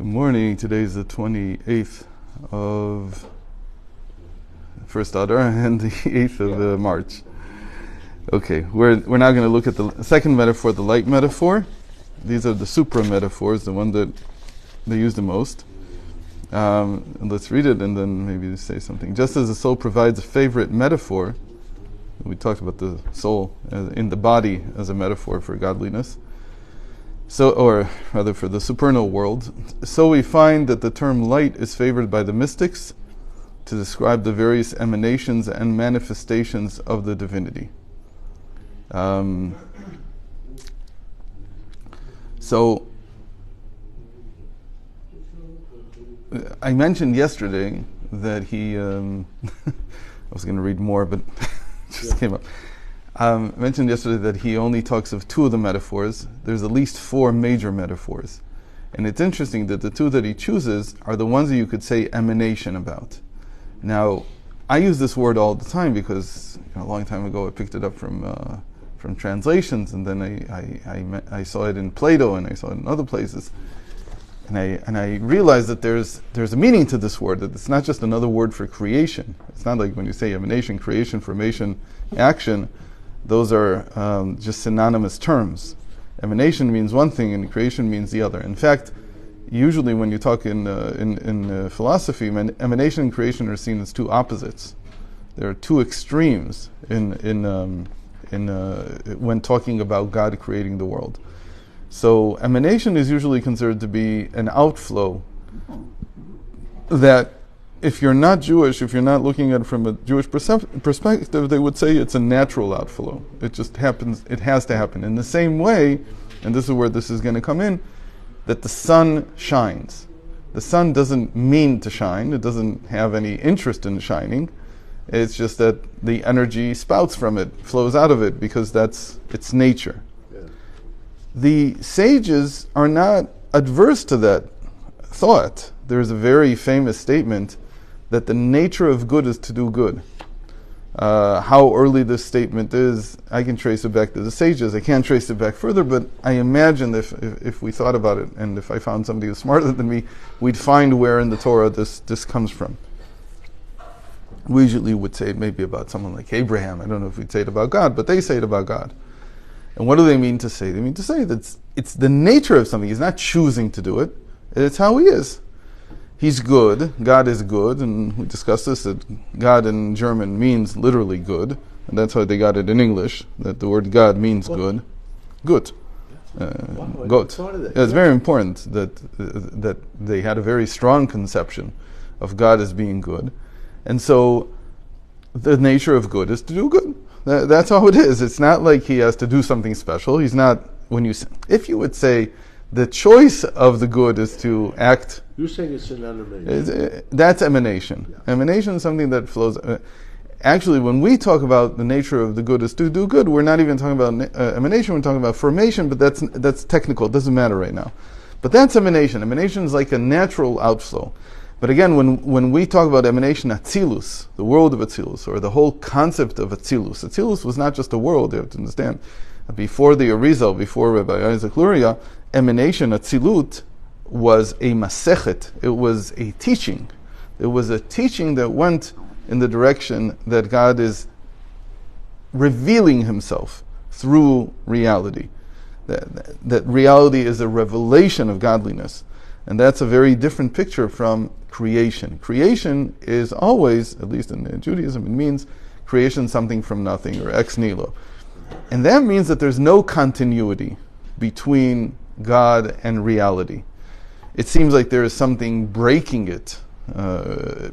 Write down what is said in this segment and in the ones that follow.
Good morning. Today is the 28th of first Adar and the 8th of March. Okay, we're now going to look at the second metaphor, the light metaphor. These are the supra metaphors, the one that they use the most. And let's read it and then maybe say something. Just as the soul provides a favorite metaphor, we talked about the soul in the body as a metaphor for godliness. So, or rather for the supernal world, so we find that the term light is favored by the mystics to describe the various emanations and manifestations of the divinity. So, I mentioned yesterday that he, I was going to read more, but just came up. I mentioned yesterday that he only talks of two of the metaphors. There's at least four major metaphors. And it's interesting that the two that he chooses are the ones that you could say emanation about. Now, I use this word all the time because a long time ago I picked it up from translations, and then I saw it in Plato and I saw it in other places. And I realized that there's a meaning to this word, that it's not just another word for creation. It's not like when you say emanation, creation, formation, action. Those are just synonymous terms. Emanation means one thing and creation means the other. In fact, usually when you talk in philosophy, emanation and creation are seen as two opposites. There are two extremes when talking about God creating the world. So emanation is usually considered to be an outflow that, if you're not Jewish, if you're not looking at it from a Jewish perspective, they would say it's a natural outflow. It just happens, it has to happen. In the same way, and this is where this is going to come in, that the sun shines. The sun doesn't mean to shine. It doesn't have any interest in shining. It's just that the energy spouts from it, flows out of it, because that's its nature. Yeah. The sages are not adverse to that thought. There's a very famous statement that the nature of good is to do good. How early this statement is, I can trace it back to the sages. I can't trace it back further, but I imagine if we thought about it, and if I found somebody who's smarter than me, we'd find where in the Torah this comes from. We usually would say it maybe about someone like Abraham. I don't know if we'd say it about God, but they say it about God. And what do they mean to say? They mean to say that it's the nature of something. He's not choosing to do it. It's how he is. He's good. God is good, and we discussed this, that God in German means literally good, and that's how they got it in English, that the word God means good. Good. Gut. Yeah, it's very important that they had a very strong conception of God as being good. And so the nature of good is to do good. That's how it is. It's not like he has to do something special. He's not, if you would say the choice of the good is to act. You're saying it's an emanation. That's emanation. Yeah. Emanation is something that flows. Actually, when we talk about the nature of the good is to do good, we're not even talking about emanation. We're talking about formation, but that's technical. It doesn't matter right now. But that's emanation. Emanation is like a natural outflow. But again, when we talk about emanation, Atzilus, the world of Atzilus, or the whole concept of Atzilus, Atzilus was not just a world, you have to understand. Before the Arizal, before Rabbi Isaac Luria, emanation, Atzilut, was a masechet. It was a teaching. It was a teaching that went in the direction that God is revealing himself through reality. That reality is a revelation of godliness. And that's a very different picture from creation. Creation is always, at least in Judaism, it means creation something from nothing, or ex nihilo. And that means that there's no continuity between God and reality. It seems like there is something breaking it,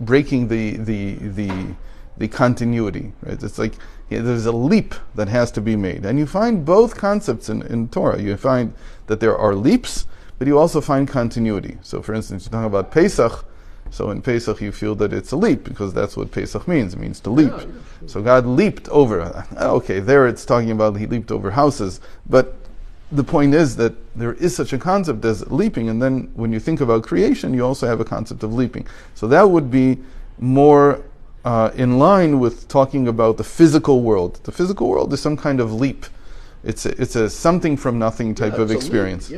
breaking the continuity. Right? It's like there's a leap that has to be made. And you find both concepts in Torah. You find that there are leaps, but you also find continuity. So for instance, you talk about Pesach. So in Pesach you feel that it's a leap, because that's what Pesach means. It means to leap. Yeah. So God leaped over. Okay, there it's talking about he leaped over houses. But the point is that there is such a concept as leaping, and then when you think about creation, you also have a concept of leaping. So that would be more in line with talking about the physical world. The physical world is some kind of leap. It's a something from nothing type of experience.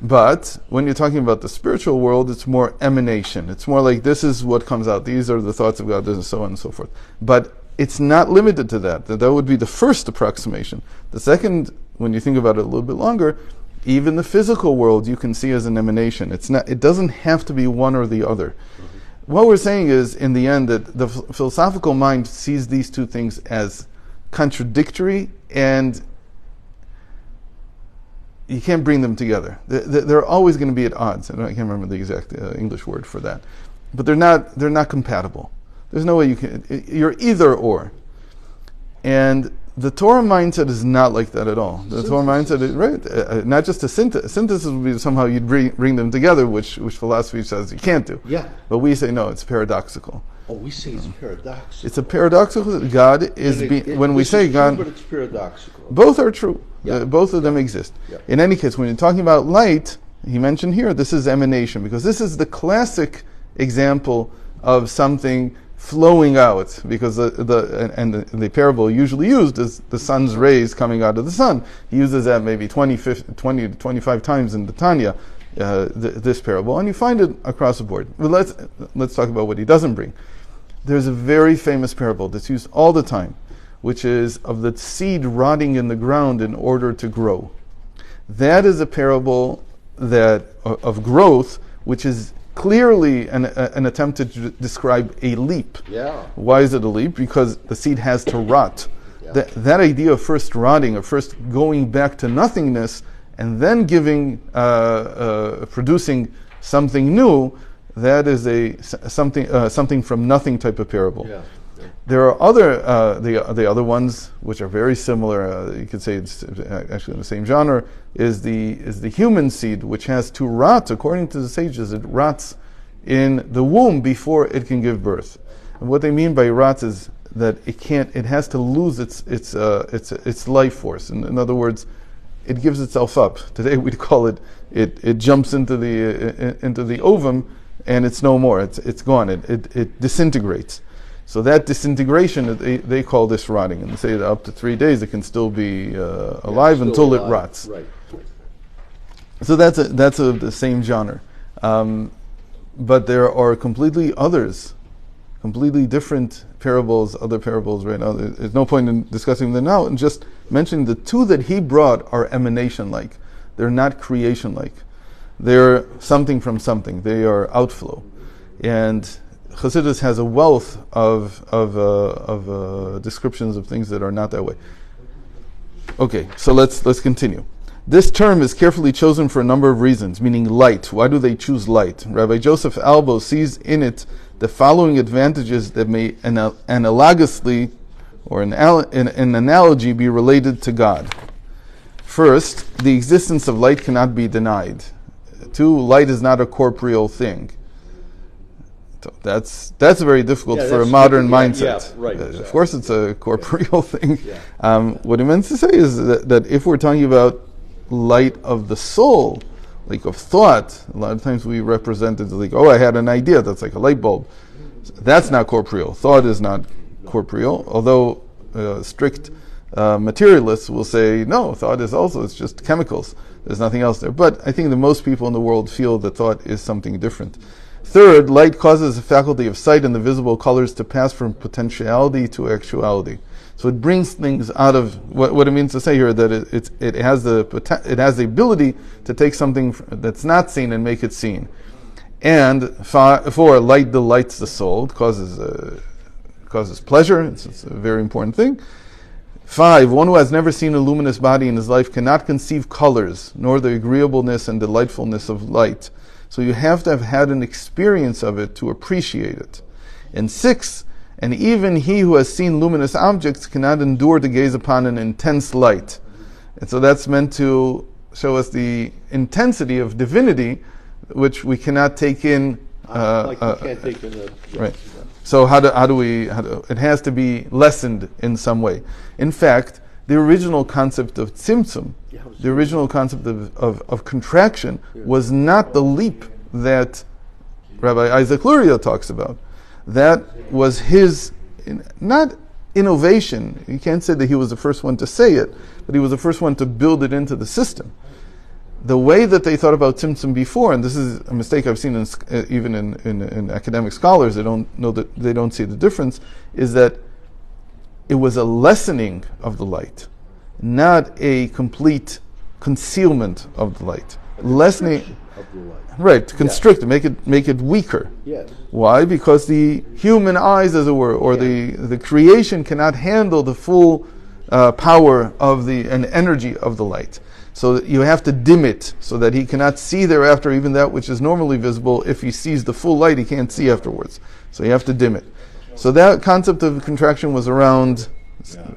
But when you're talking about the spiritual world, it's more emanation. It's more like this is what comes out. These are the thoughts of God, and so on and so forth. But it's not limited to that. That would be the first approximation. The second, when you think about it a little bit longer, even the physical world you can see as an emanation. It's not. It doesn't have to be one or the other. What we're saying is, in the end, that the philosophical mind sees these two things as contradictory, and you can't bring them together. They're always going to be at odds. I can't remember the exact English word for that, but they're not compatible. There's no way you can. You're either or, and the Torah mindset is not like that at all. The Torah mindset is right, not just a synthesis. Synthesis would be somehow you'd bring them together, which philosophy says you can't do. Yeah. But we say no, it's paradoxical. Oh, we say it's paradoxical. It's a paradoxical. God is when we say God, but it's paradoxical. both are true. Yeah. Both of them exist. Yeah. In any case, when you're talking about light, he mentioned here this is emanation, because this is the classic example of something flowing out, because the parable usually used is the sun's rays coming out of the sun. He uses that maybe 20 to 25 times in the Tanya, this parable, and you find it across the board. But let's talk about what he doesn't bring. There's a very famous parable that's used all the time, which is of the seed rotting in the ground in order to grow. That is a parable of growth, which is clearly an attempt to describe a leap. Yeah. Why is it a leap? Because the seed has to rot. Yeah. That idea of first rotting, of first going back to nothingness, and then producing something new, that is something from nothing type of parable. Yeah. There are other the other ones which are very similar. You could say it's actually in the same genre. Is the human seed, which has to rot according to the sages. It rots in the womb before it can give birth. And what they mean by rots is that it has to lose its life force. In other words, it gives itself up. Today we'd call it jumps into the ovum and it's no more. It's gone. It disintegrates. So that disintegration, they call this rotting, and they say that up to 3 days it can still be alive until it rots. Right. So that's the same genre, but there are completely different parables, other parables right now. There's no point in discussing them now, and just mentioning the two that he brought are emanation-like. They're not creation-like. They're something from something. They are outflow, and Chasidus has a wealth of descriptions of things that are not that way. Okay, so let's continue. This term is carefully chosen for a number of reasons, meaning light. Why do they choose light? Rabbi Joseph Albo sees in it the following advantages that may analogously, or in analogy, be related to God. First, the existence of light cannot be denied. Two, light is not a corporeal thing. That's very difficult for a modern mindset. Yeah, right, Of course, it's a corporeal thing. Yeah. What he meant to say is that if we're talking about light of the soul, like of thought, a lot of times we represent it like, I had an idea, that's like a light bulb. That's not corporeal. Thought is not corporeal, although strict materialists will say, no, thought is also, it's just chemicals. There's nothing else there. But I think that most people in the world feel that thought is something different. Third, light causes the faculty of sight and the visible colors to pass from potentiality to actuality. So it brings things out of what it means to say here, that it has the ability to take something that's not seen and make it seen. And four, light delights the soul. It causes pleasure. It's a very important thing. 5, one who has never seen a luminous body in his life cannot conceive colors, nor the agreeableness and delightfulness of light. So you have to have had an experience of it to appreciate it. And 6, and even he who has seen luminous objects cannot endure to gaze upon an intense light. And so that's meant to show us the intensity of divinity, which we cannot take in. Like you can't take in the... Right. So it has to be lessened in some way. In fact, the original concept of tzimtzum, the original concept of contraction, was not the leap that Rabbi Isaac Luria talks about. That was his, not innovation. You can't say that he was the first one to say it, but he was the first one to build it into the system. the way that they thought about Tzimtzum before, and this is a mistake I've seen even in academic scholars, they don't see the difference, is that it was a lessening of the light, not a complete concealment of the light. Lessening of the light. Right, to constrict it, make it weaker. Yes. Why? Because the human eyes, as it were, or the creation cannot handle the full power of and energy of the light. So you have to dim it so that he cannot see thereafter even that which is normally visible. If he sees the full light, he can't see afterwards. So you have to dim it. So that concept of contraction was around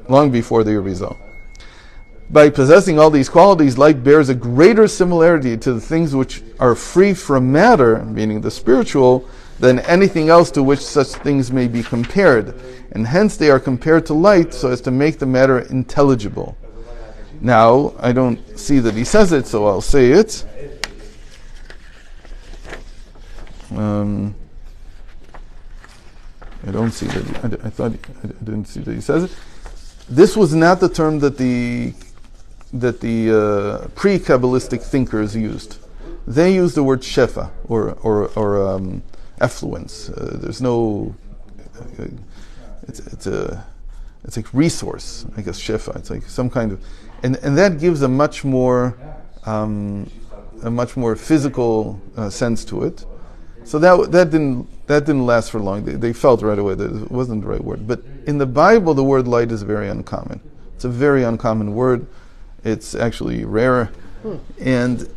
long before the Arizal. By possessing all these qualities, light bears a greater similarity to the things which are free from matter, meaning the spiritual, than anything else to which such things may be compared. And hence they are compared to light so as to make the matter intelligible. Now, I don't see that he says it, so I'll say it. I don't see that. I thought I didn't see that he says it. This was not the term that the pre-Kabbalistic thinkers used. They used the word shefa or effluence. There's no. It's like resource, I guess. Shefa. It's like some kind of, and that gives a much more physical sense to it. So that didn't last for long. They felt right away that it wasn't the right word. But in the Bible, the word light is very uncommon. It's a very uncommon word. It's actually rare. And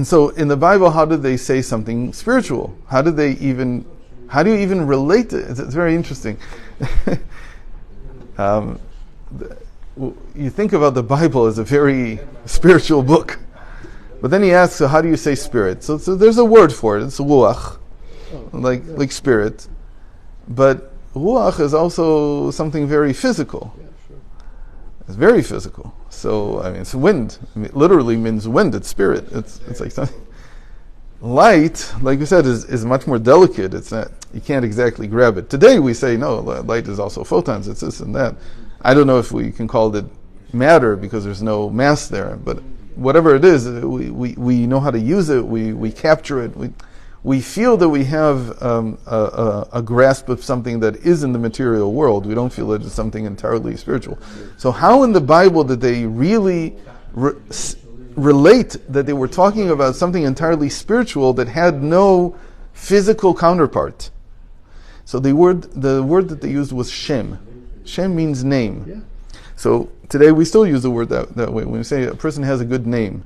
so in the Bible, how did they say something spiritual? How do you even relate to it? It's very interesting. You think about the Bible as a very spiritual book. But then he asks, so how do you say spirit? So there's a word for it. It's ruach, like spirit. But ruach is also something very physical. It's very physical. So, it's wind. It literally means wind. It's spirit. It's like something. Light, like you said, is much more delicate. It's not, you can't exactly grab it. Today we say, no, light is also photons. It's this and that. I don't know if we can call it matter because there's no mass there. But whatever it is, we know how to use it. We capture it. We feel that we have a grasp of something that is in the material world. We don't feel it as something entirely spiritual. So how in the Bible did they really relate that they were talking about something entirely spiritual that had no physical counterpart? So the word that they used was Shem. Shem means name. Yeah. So today we still use the word that way. When you say a person has a good name,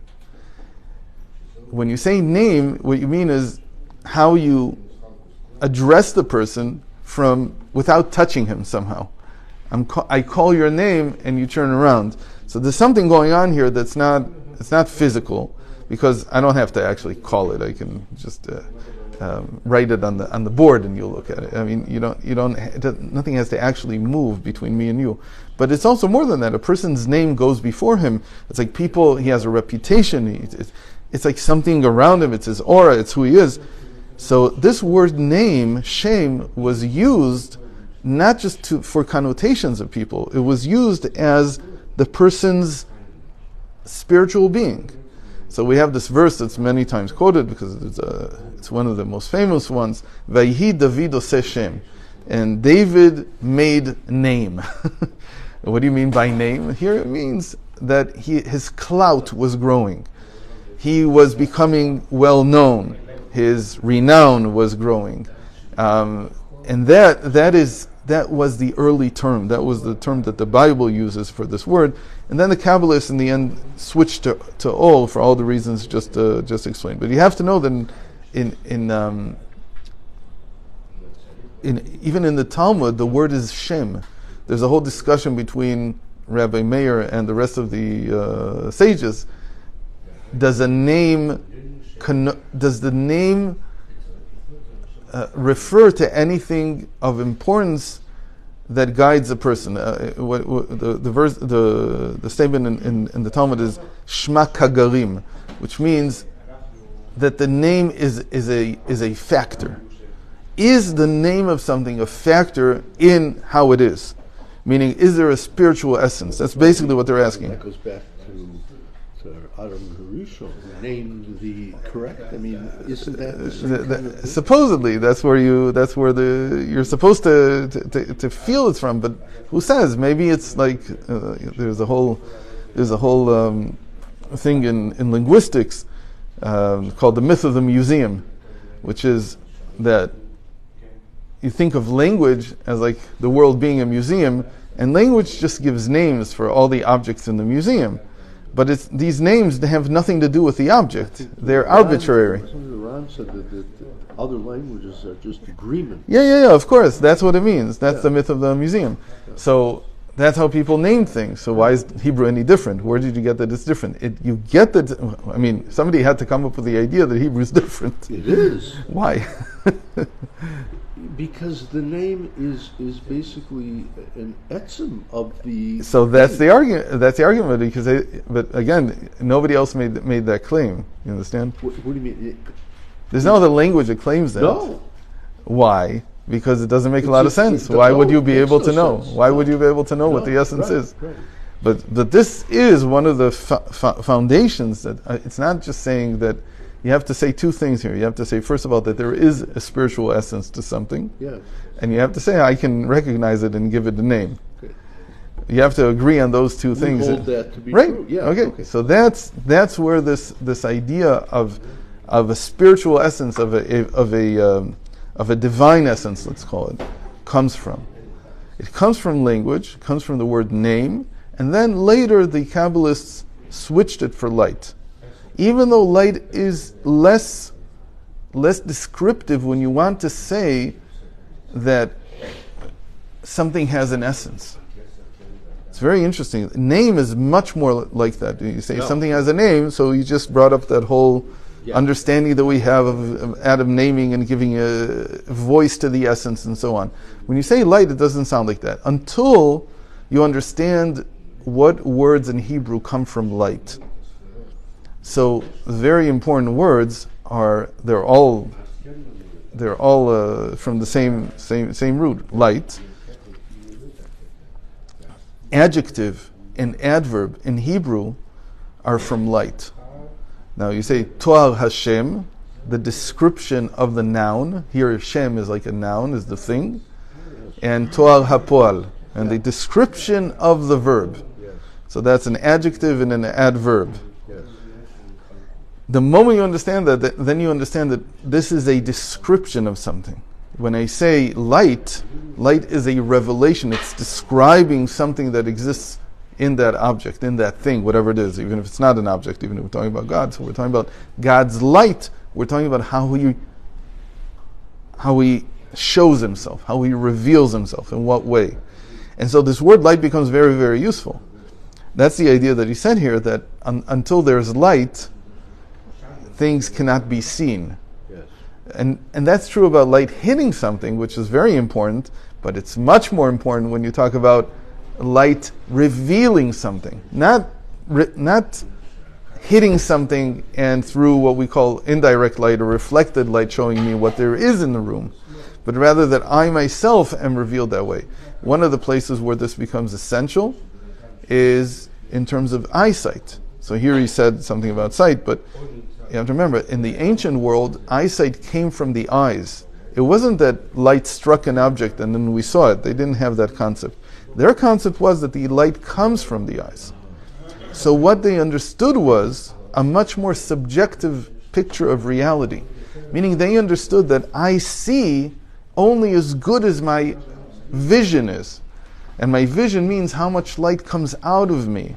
when you say name, what you mean is how you address the person without touching him somehow. I call your name and you turn around. So there's something going on here it's not physical, because I don't have to actually call it. I can just write it on the board and you'll look at it. Nothing has to actually move between me and you. But it's also more than that. A person's name goes before him. It's like he has a reputation. It's like something around him. It's his aura. It's who he is. So this word name, Shem, was used not just for connotations of people. It was used as the person's spiritual being. So we have this verse that's many times quoted because it's one of the most famous ones. Vayhi David oseh Shem, and David made name. What do you mean by name? Here it means that his clout was growing. He was becoming well known. His renown was growing, and that was the early term. That was the term that the Bible uses for this word. And then the Kabbalists in the end switched to Ol for all the reasons just explained. But you have to know that even in the Talmud, the word is Shem. There's a whole discussion between Rabbi Meir and the rest of the sages. Does the name refer to anything of importance that guides a person? The statement in the Talmud is Shma Kagarim, which means that the name is a factor. Is the name of something a factor in how it is? Meaning, is there a spiritual essence? That's basically what they're asking. That goes back to Adam Harishon named the correct. I mean, isn't that the same kind of thing? Supposedly, you're supposed to feel it's from. But who says? Maybe it's like there's a whole thing in linguistics called the myth of the museum, which is that you think of language as like the world being a museum, and language just gives names for all the objects in the museum. But these names have nothing to do with the object. They're arbitrary. Ron said that other languages are just agreement. Yeah, of course. That's what it means. That's the myth of the museum. So that's how people name things. So why is Hebrew any different? Where did you get that it's different? You get that, somebody had to come up with the idea that Hebrew is different. It is. Why? Because the name is basically an etzem of the. So that's the argument. That's the argument. Because, but again, nobody else made that claim. You understand? What do you mean? There's no other language that claims that. No. Why? Because it doesn't make a lot of sense. Why would you be able to know? Why would you be able to know what the essence is? Right. But this is one of the foundations that it's not just saying that. You have to say two things here. You have to say, first of all, that there is a spiritual essence to something. Yes. And you have to say, I can recognize it and give it a name. Okay. You have to agree on those two things. Hold that to be right? true. Yeah. Okay. So that's where this idea of a spiritual essence, of a divine essence, let's call it, comes from. It comes from language, comes from the word name, and then later the Kabbalists switched it for light. Even though light is less descriptive when you want to say that something has an essence. It's very interesting. Name is much more like that. You say something has a name, so you just brought up that whole understanding that we have of Adam naming and giving a voice to the essence and so on. When you say light, it doesn't sound like that until you understand what words in Hebrew come from light. So very important words they're all from the same root. Light, adjective, and adverb in Hebrew are from light. Now you say Toar Hashem, the description of the noun. Here Hashem is like a noun, is the thing, and Toar HaPoal, and the description of the verb. So that's an adjective and an adverb. The moment you understand that, then you understand that this is a description of something. When I say light is a revelation. It's describing something that exists in that object, in that thing, whatever it is, even if it's not an object, even if we're talking about God. So we're talking about God's light. We're talking about how he shows himself, how he reveals himself, in what way. And so this word light becomes very, very useful. That's the idea that he said here, that until there's light, things cannot be seen. Yes. And that's true about light hitting something, which is very important, but it's much more important when you talk about light revealing something. Not hitting something and through what we call indirect light or reflected light showing me what there is in the room, but rather that I myself am revealed that way. One of the places where this becomes essential is in terms of eyesight. So here he said something about sight, but you have to remember, in the ancient world, eyesight came from the eyes. It wasn't that light struck an object and then we saw it. They didn't have that concept. Their concept was that the light comes from the eyes. So what they understood was a much more subjective picture of reality. Meaning they understood that I see only as good as my vision is. And my vision means how much light comes out of me.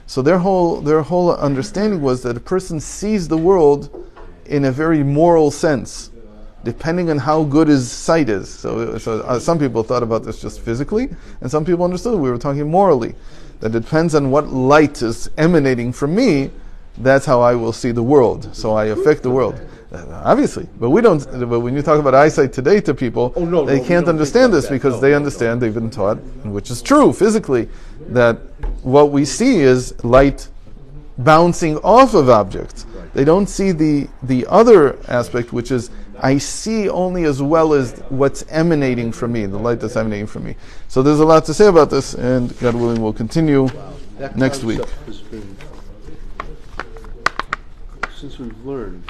So their whole understanding was that a person sees the world in a very moral sense, depending on how good his sight is. So some people thought about this just physically, and some people understood we were talking morally. That it depends on what light is emanating from me, that's how I will see the world. So I affect the world. Obviously, but we don't. But when you talk about eyesight today to people, they can't understand this because they understand they've been taught, which is true physically, that what we see is light bouncing off of objects. They don't see the other aspect, which is I see only as well as what's emanating from me, the light that's emanating from me. So there's a lot to say about this, and God willing, we'll continue next week. Has been since we've learned,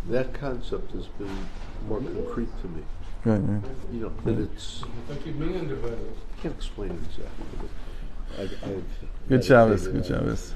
that concept has been more concrete to me. Right, right. You know, that it's... I can't explain it exactly, but I've Good Shabbos, good Shabbos.